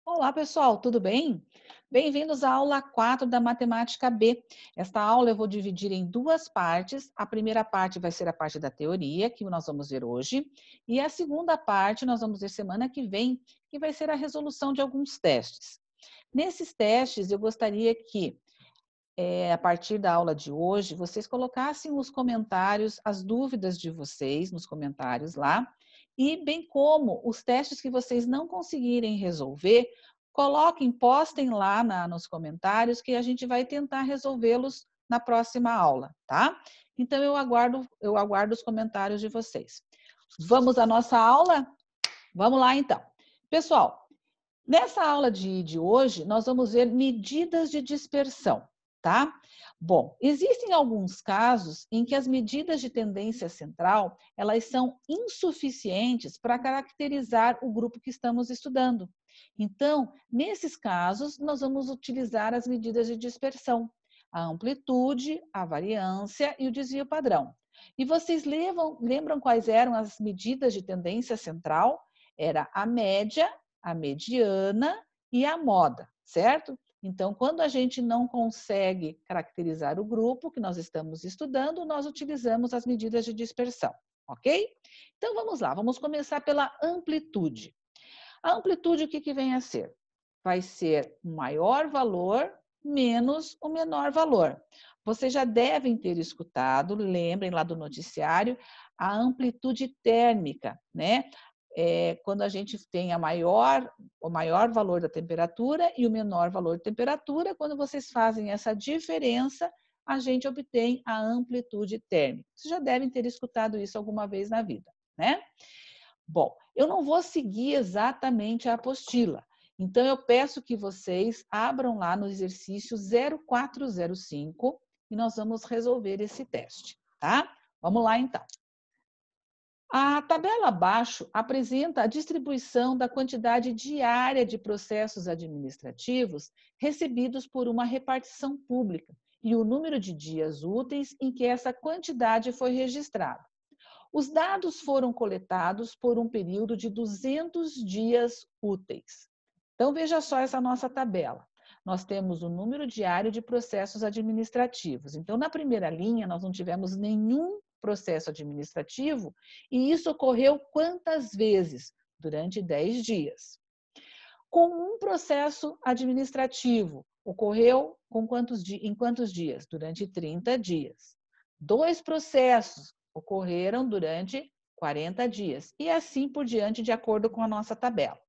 Olá, pessoal, tudo bem? Bem-vindos à aula 4 da Matemática B. Esta aula eu vou dividir em duas partes. A primeira parte vai ser a parte da teoria, que nós vamos ver hoje, e a segunda parte nós vamos ver semana que vem, que vai ser a resolução de alguns testes. Nesses testes, eu gostaria que, a partir da aula de hoje, vocês colocassem os comentários, as dúvidas de vocês nos comentários lá, e bem como os testes que vocês não conseguirem resolver, coloquem, postem lá nos comentários que a gente vai tentar resolvê-los na próxima aula, tá? Então eu aguardo os comentários de vocês. Vamos à nossa aula? Vamos lá então. Pessoal, nessa aula de hoje, nós vamos ver medidas de dispersão, tá? Bom, existem alguns casos em que as medidas de tendência central, elas são insuficientes para caracterizar o grupo que estamos estudando. Então, nesses casos, nós vamos utilizar as medidas de dispersão, a amplitude, a variância e o desvio padrão. E vocês lembram quais eram as medidas de tendência central? Era a média, a mediana e a moda, certo? Então, quando a gente não consegue caracterizar o grupo que nós estamos estudando, nós utilizamos as medidas de dispersão, ok? Então, vamos lá, vamos começar pela amplitude. A amplitude, o que vem a ser? Vai ser o maior valor menos o menor valor. Vocês já devem ter escutado, lembrem lá do noticiário, a amplitude térmica, né? Quando a gente tem o maior valor da temperatura e o menor valor de temperatura, quando vocês fazem essa diferença, a gente obtém a amplitude térmica. Vocês já devem ter escutado isso alguma vez na vida, né? Bom, eu não vou seguir exatamente a apostila, então eu peço que vocês abram lá no exercício 0405 e nós vamos resolver esse teste, tá? Vamos lá então. A tabela abaixo apresenta a distribuição da quantidade diária de processos administrativos recebidos por uma repartição pública e o número de dias úteis em que essa quantidade foi registrada. Os dados foram coletados por um período de 200 dias úteis. Então, veja só essa nossa tabela. Nós temos o número diário de processos administrativos. Então, na primeira linha, nós não tivemos nenhum processo administrativo e isso ocorreu quantas vezes? Durante 10 dias. Com um processo administrativo, ocorreu em quantos dias? Durante 30 dias. Dois processos ocorreram durante 40 dias. E assim por diante, de acordo com a nossa tabela.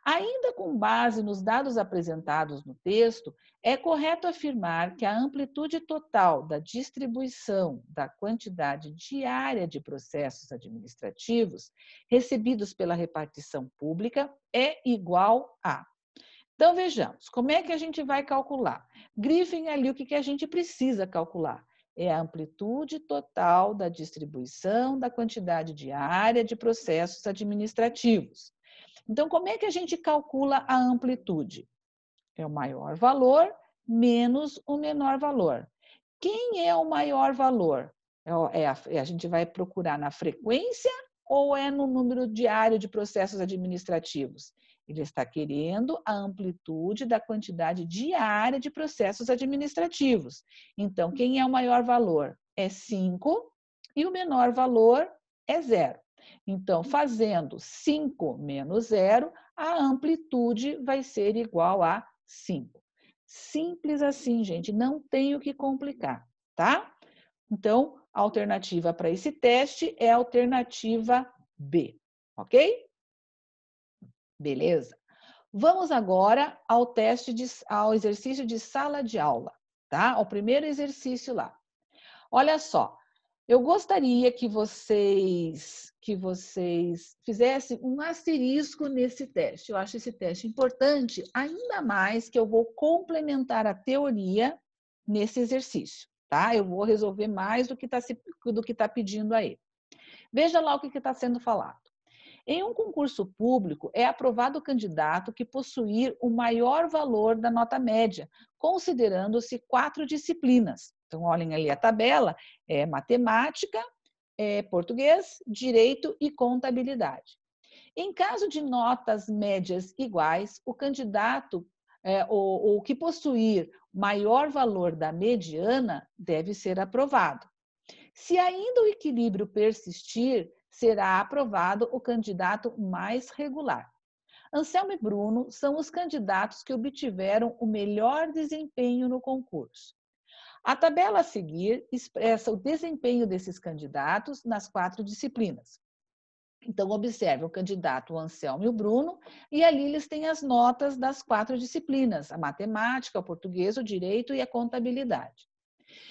Ainda com base nos dados apresentados no texto, é correto afirmar que a amplitude total da distribuição da quantidade diária de processos administrativos recebidos pela repartição pública é igual a. Então, vejamos, como é que a gente vai calcular? Grifem ali o que a gente precisa calcular. É a amplitude total da distribuição da quantidade diária de processos administrativos. Então, como é que a gente calcula a amplitude? É o maior valor menos o menor valor. Quem é o maior valor? A gente vai procurar na frequência ou é no número diário de processos administrativos? Ele está querendo a amplitude da quantidade diária de processos administrativos. Então, quem é o maior valor? É 5 e o menor valor é 0. Então, fazendo 5 menos 0, a amplitude vai ser igual a 5. Simples assim, gente, não tem o que complicar, tá? Então, a alternativa para esse teste é a alternativa B, ok? Beleza? Vamos agora ao exercício de sala de aula, tá? Ao primeiro exercício lá. Olha só, eu gostaria que vocês fizessem um asterisco nesse teste. Eu acho esse teste importante, ainda mais que eu vou complementar a teoria nesse exercício, tá? Eu vou resolver mais do que está pedindo aí. Veja lá o que está sendo falado. Em um concurso público, é aprovado o candidato que possuir o maior valor da nota média, considerando-se 4 disciplinas. Então, olhem ali a tabela, matemática, português, direito e contabilidade. Em caso de notas médias iguais, o candidato ou que possuir maior valor da mediana deve ser aprovado. Se ainda o equilíbrio persistir, será aprovado o candidato mais regular. Anselmo e Bruno são os candidatos que obtiveram o melhor desempenho no concurso. A tabela a seguir expressa o desempenho desses candidatos nas 4 disciplinas. Então, observe o candidato o Anselmo e o Bruno, e ali eles têm as notas das 4 disciplinas, a matemática, o português, o direito e a contabilidade.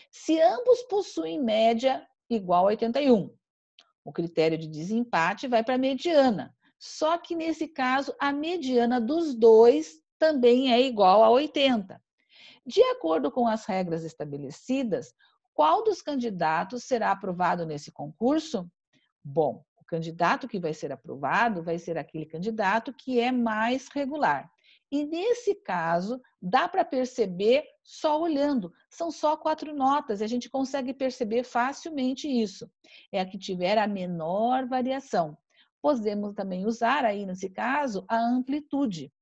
Se ambos possuem média igual a 81, o critério de desempate vai para a mediana. Só que, nesse caso, a mediana dos dois também é igual a 80. De acordo com as regras estabelecidas, qual dos candidatos será aprovado nesse concurso? Bom, o candidato que vai ser aprovado vai ser aquele candidato que é mais regular. E nesse caso, dá para perceber só olhando. São só 4 notas e a gente consegue perceber facilmente isso. É a que tiver a menor variação. Podemos também usar aí, nesse caso, a amplitude.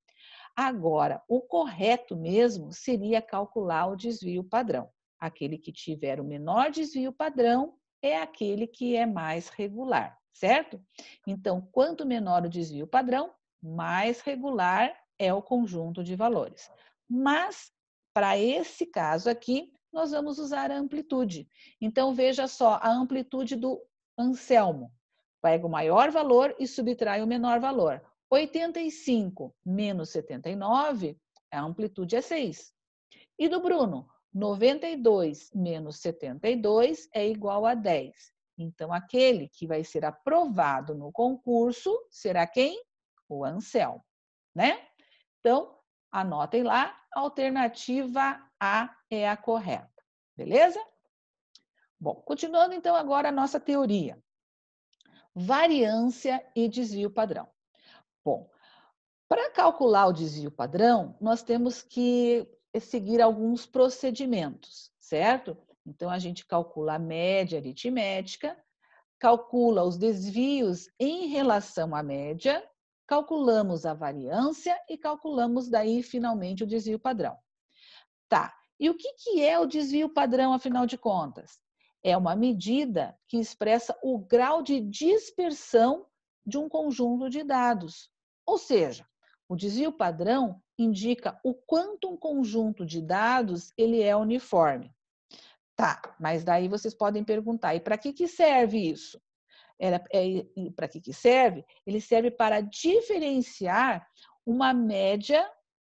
Agora, o correto mesmo seria calcular o desvio padrão. Aquele que tiver o menor desvio padrão é aquele que é mais regular, certo? Então, quanto menor o desvio padrão, mais regular é o conjunto de valores. Mas, para esse caso aqui, nós vamos usar a amplitude. Então, veja só, a amplitude do Anselmo. Pega o maior valor e subtrai o menor valor. 85 menos 79, a amplitude é 6. E do Bruno, 92 menos 72 é igual a 10. Então, aquele que vai ser aprovado no concurso será quem? O Anselmo, né? Então, anotem lá, a alternativa A é a correta, beleza? Bom, continuando então agora a nossa teoria. Variância e desvio padrão. Bom, para calcular o desvio padrão, nós temos que seguir alguns procedimentos, certo? Então, a gente calcula a média aritmética, calcula os desvios em relação à média, calculamos a variância e calculamos daí, finalmente, o desvio padrão. Tá, e o que é o desvio padrão, afinal de contas? É uma medida que expressa o grau de dispersão de um conjunto de dados. Ou seja, o desvio padrão indica o quanto um conjunto de dados ele é uniforme. Tá, mas daí vocês podem perguntar, e para que serve isso? Para que serve? Ele serve para diferenciar uma média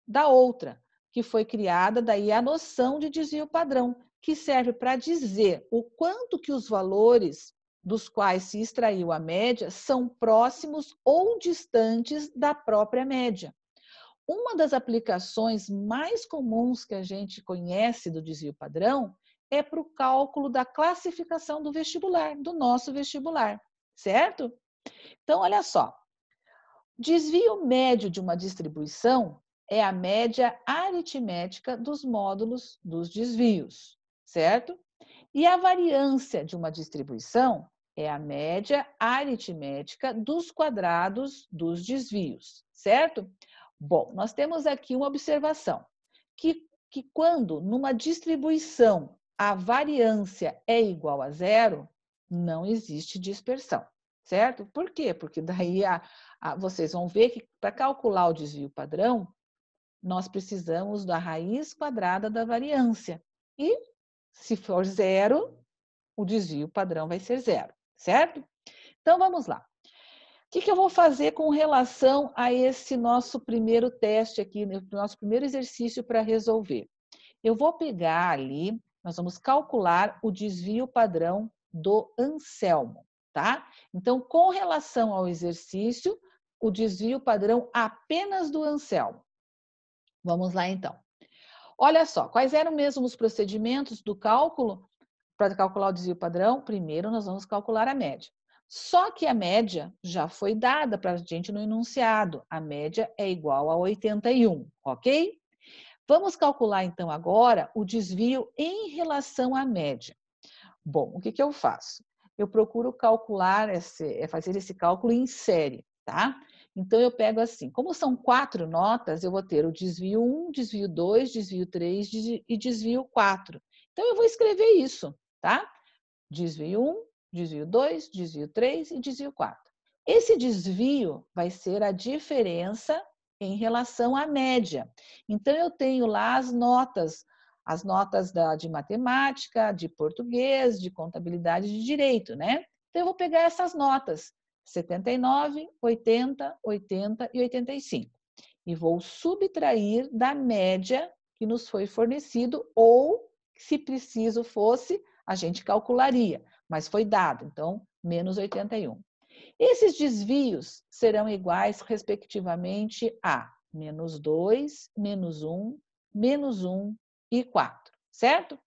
da outra, que foi criada daí a noção de desvio padrão, que serve para dizer o quanto que os valores dos quais se extraiu a média são próximos ou distantes da própria média. Uma das aplicações mais comuns que a gente conhece do desvio padrão é para o cálculo da classificação do vestibular, do nosso vestibular, certo? Então, olha só, desvio médio de uma distribuição é a média aritmética dos módulos dos desvios, certo? E a variância de uma distribuição é a média aritmética dos quadrados dos desvios, certo? Bom, nós temos aqui uma observação, que quando numa distribuição a variância é igual a zero, não existe dispersão, certo? Por quê? Porque daí vocês vão ver que para calcular o desvio padrão, nós precisamos da raiz quadrada da variância. E se for zero, o desvio padrão vai ser zero, certo? Então, vamos lá. O que eu vou fazer com relação a esse nosso primeiro teste aqui, nosso primeiro exercício para resolver? Eu vou pegar ali, nós vamos calcular o desvio padrão do Anselmo, tá? Então, com relação ao exercício, o desvio padrão apenas do Anselmo. Vamos lá, então. Olha só, quais eram mesmo os procedimentos do cálculo para calcular o desvio padrão? Primeiro, nós vamos calcular a média. Só que a média já foi dada para a gente no enunciado. A média é igual a 81, ok? Vamos calcular, então, agora o desvio em relação à média. Bom, o que eu faço? Eu procuro calcular, fazer esse cálculo em série, tá? Então, eu pego assim, como são 4 notas, eu vou ter o desvio 1, desvio 2, desvio 3 e desvio 4. Então, eu vou escrever isso, tá? Desvio 1, desvio 2, desvio 3 e desvio 4. Esse desvio vai ser a diferença em relação à média. Então, eu tenho lá as notas de matemática, de português, de contabilidade, de direito, né? Então, eu vou pegar essas notas, 79, 80, 80 e 85, e vou subtrair da média que nos foi fornecido, ou, se preciso fosse, a gente calcularia, mas foi dado, então, menos 81. Esses desvios serão iguais, respectivamente, a menos 2, menos 1 e 4, certo?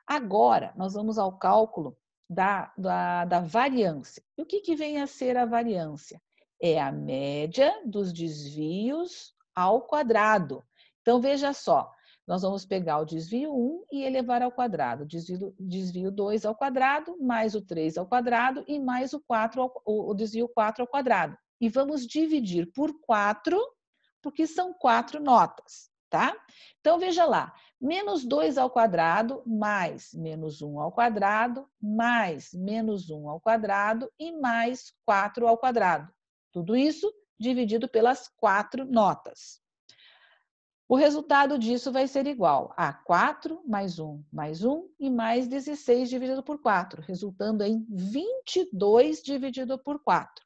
Agora, nós vamos ao cálculo da variância. E o que vem a ser a variância? É a média dos desvios ao quadrado. Então, veja só, nós vamos pegar o desvio 1 e elevar ao quadrado, desvio 2 ao quadrado, mais o 3 ao quadrado e mais o desvio 4 ao quadrado. E vamos dividir por 4, porque são 4 notas, tá? Então, veja lá, menos 2 ao quadrado, mais menos 1 ao quadrado, mais menos 1 ao quadrado e mais 4 ao quadrado. Tudo isso dividido pelas 4 notas. O resultado disso vai ser igual a 4 mais 1 e mais 16 dividido por 4, resultando em 22 dividido por 4.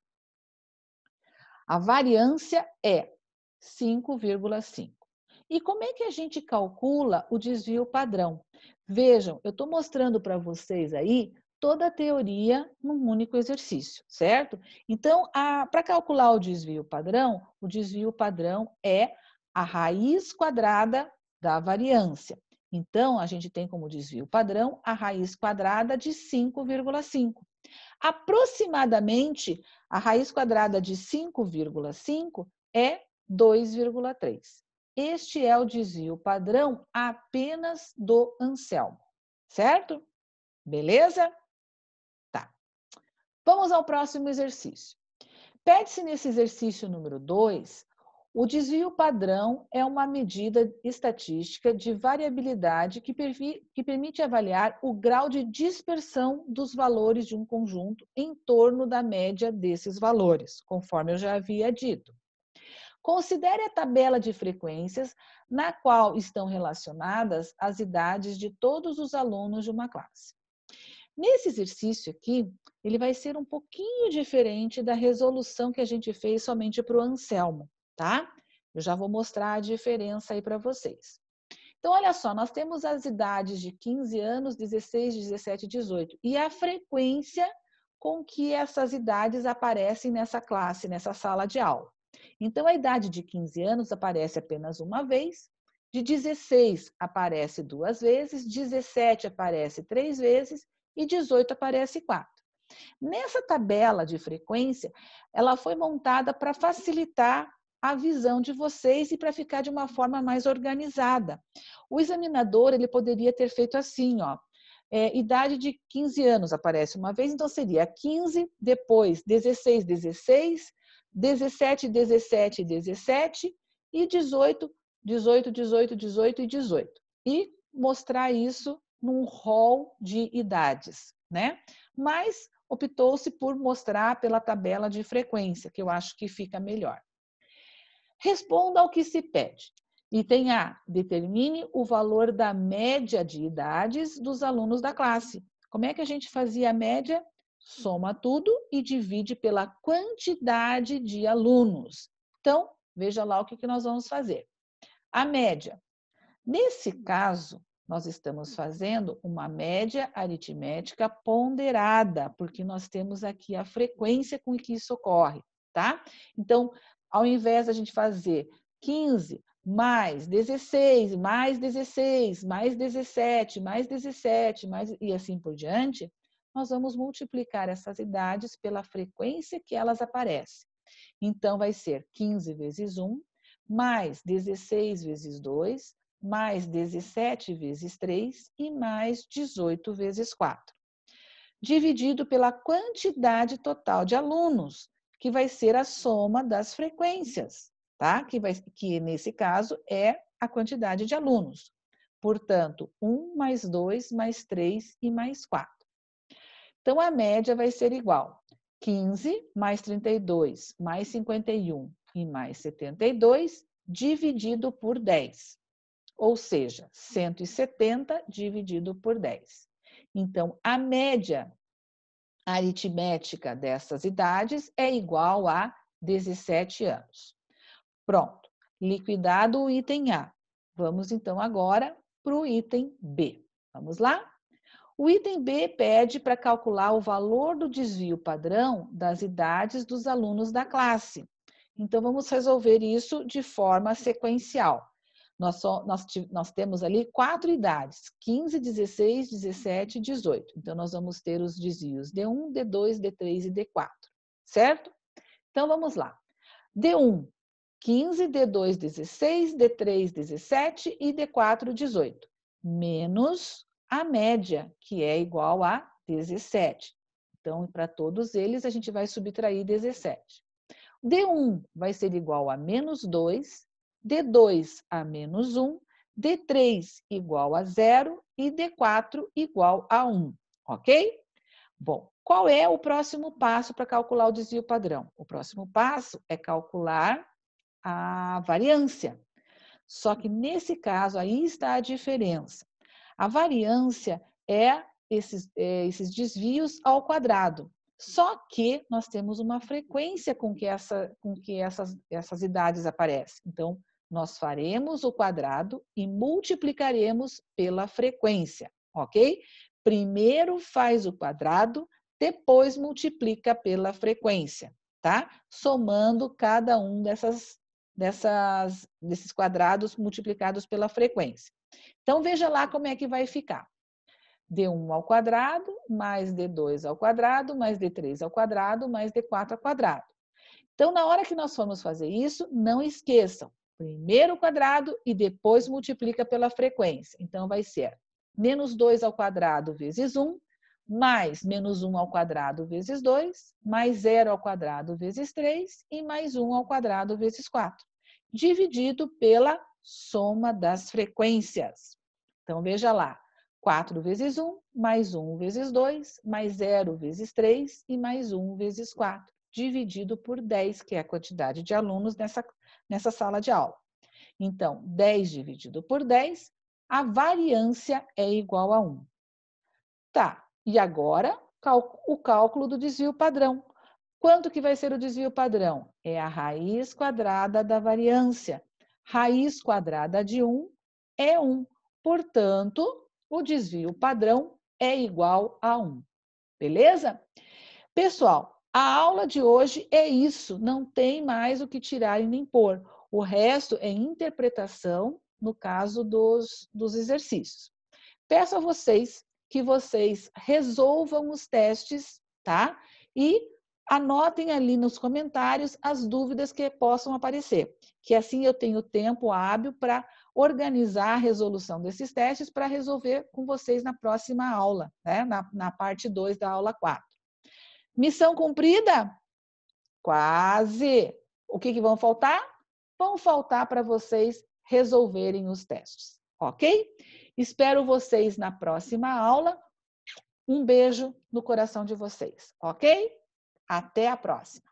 A variância é 5,5. E como é que a gente calcula o desvio padrão? Vejam, eu estou mostrando para vocês aí toda a teoria num único exercício, certo? Então, para calcular o desvio padrão é a raiz quadrada da variância. Então, a gente tem como desvio padrão a raiz quadrada de 5,5. Aproximadamente, a raiz quadrada de 5,5 é 2,3. Este é o desvio padrão apenas do Anselmo, certo? Beleza? Tá. Vamos ao próximo exercício. Pede-se nesse exercício número 2, o desvio padrão é uma medida estatística de variabilidade que permite avaliar o grau de dispersão dos valores de um conjunto em torno da média desses valores, conforme eu já havia dito. Considere a tabela de frequências na qual estão relacionadas as idades de todos os alunos de uma classe. Nesse exercício aqui, ele vai ser um pouquinho diferente da resolução que a gente fez somente para o Anselmo, tá? Eu já vou mostrar a diferença aí para vocês. Então, olha só, nós temos as idades de 15 anos, 16, 17 e 18, e a frequência com que essas idades aparecem nessa classe, nessa sala de aula. Então, a idade de 15 anos aparece apenas uma vez, de 16 aparece 2 vezes, 17 aparece 3 vezes e 18 aparece 4. Nessa tabela de frequência, ela foi montada para facilitar a visão de vocês e para ficar de uma forma mais organizada. O examinador, ele poderia ter feito assim, ó, idade de 15 anos aparece uma vez, então seria 15, depois 16, 16, 17, 17, 17 e 18, 18, 18, 18 e 18. E mostrar isso num rol de idades, né? Mas optou-se por mostrar pela tabela de frequência, que eu acho que fica melhor. Responda ao que se pede. Item A, determine o valor da média de idades dos alunos da classe. Como é que a gente fazia a média? Soma tudo e divide pela quantidade de alunos. Então, veja lá o que nós vamos fazer. A média. Nesse caso, nós estamos fazendo uma média aritmética ponderada, porque nós temos aqui a frequência com que isso ocorre, tá? Então, ao invés de a gente fazer 15 mais 16, mais 16, mais 17, mais 17, mais, e assim por diante, nós vamos multiplicar essas idades pela frequência que elas aparecem. Então, vai ser 15 vezes 1, mais 16 vezes 2, mais 17 vezes 3 e mais 18 vezes 4. Dividido pela quantidade total de alunos, que vai ser a soma das frequências, tá? Que nesse caso é a quantidade de alunos. Portanto, 1 mais 2 mais 3 e mais 4. Então, a média vai ser igual 15 mais 32 mais 51 e mais 72 dividido por 10. Ou seja, 170 dividido por 10. Então, a média aritmética dessas idades é igual a 17 anos. Pronto, liquidado o item A. Vamos então agora para o item B. Vamos lá? O item B pede para calcular o valor do desvio padrão das idades dos alunos da classe. Então, vamos resolver isso de forma sequencial. Nós temos ali 4 idades, 15, 16, 17 e 18. Então, nós vamos ter os desvios D1, D2, D3 e D4, certo? Então, vamos lá. D1, 15, D2, 16, D3, 17 e D4, 18. Menos a média, que é igual a 17. Então, para todos eles, a gente vai subtrair 17. D1 vai ser igual a menos 2, D2 a menos 1, D3 igual a 0 e D4 igual a 1, ok? Bom, qual é o próximo passo para calcular o desvio padrão? O próximo passo é calcular a variância. Só que nesse caso, aí está a diferença. A variância é esses desvios ao quadrado. Só que nós temos uma frequência com que essas idades aparecem. Então, nós faremos o quadrado e multiplicaremos pela frequência, ok? Primeiro faz o quadrado, depois multiplica pela frequência, tá? Somando cada um desses quadrados multiplicados pela frequência. Então, veja lá como é que vai ficar. D1 ao quadrado, mais D2 ao quadrado, mais D3 ao quadrado, mais D4 ao quadrado. Então, na hora que nós formos fazer isso, não esqueçam, primeiro o quadrado e depois multiplica pela frequência. Então, vai ser menos 2 ao quadrado vezes 1, mais menos 1 ao quadrado vezes 2, mais 0 ao quadrado vezes 3 e mais 1 ao quadrado vezes 4, dividido pela soma das frequências. Então, veja lá, 4 vezes 1, mais 1 vezes 2, mais 0 vezes 3 e mais 1 vezes 4, dividido por 10, que é a quantidade de alunos nessa sala de aula. Então, 10 dividido por 10, a variância é igual a 1. Tá, e agora o cálculo do desvio padrão. Quanto que vai ser o desvio padrão? É a raiz quadrada da variância. Raiz quadrada de 1 é 1. Portanto, o desvio padrão é igual a 1. Beleza? Pessoal, a aula de hoje é isso. Não tem mais o que tirar e nem pôr. O resto é interpretação, no caso dos exercícios. Peço a vocês que vocês resolvam os testes, tá? E anotem ali nos comentários as dúvidas que possam aparecer, que assim eu tenho tempo hábil para organizar a resolução desses testes para resolver com vocês na próxima aula, né? Na parte 2 da aula 4. Missão cumprida? Quase! O que vão faltar? Vão faltar para vocês resolverem os testes, ok? Espero vocês na próxima aula. Um beijo no coração de vocês, ok? Até a próxima!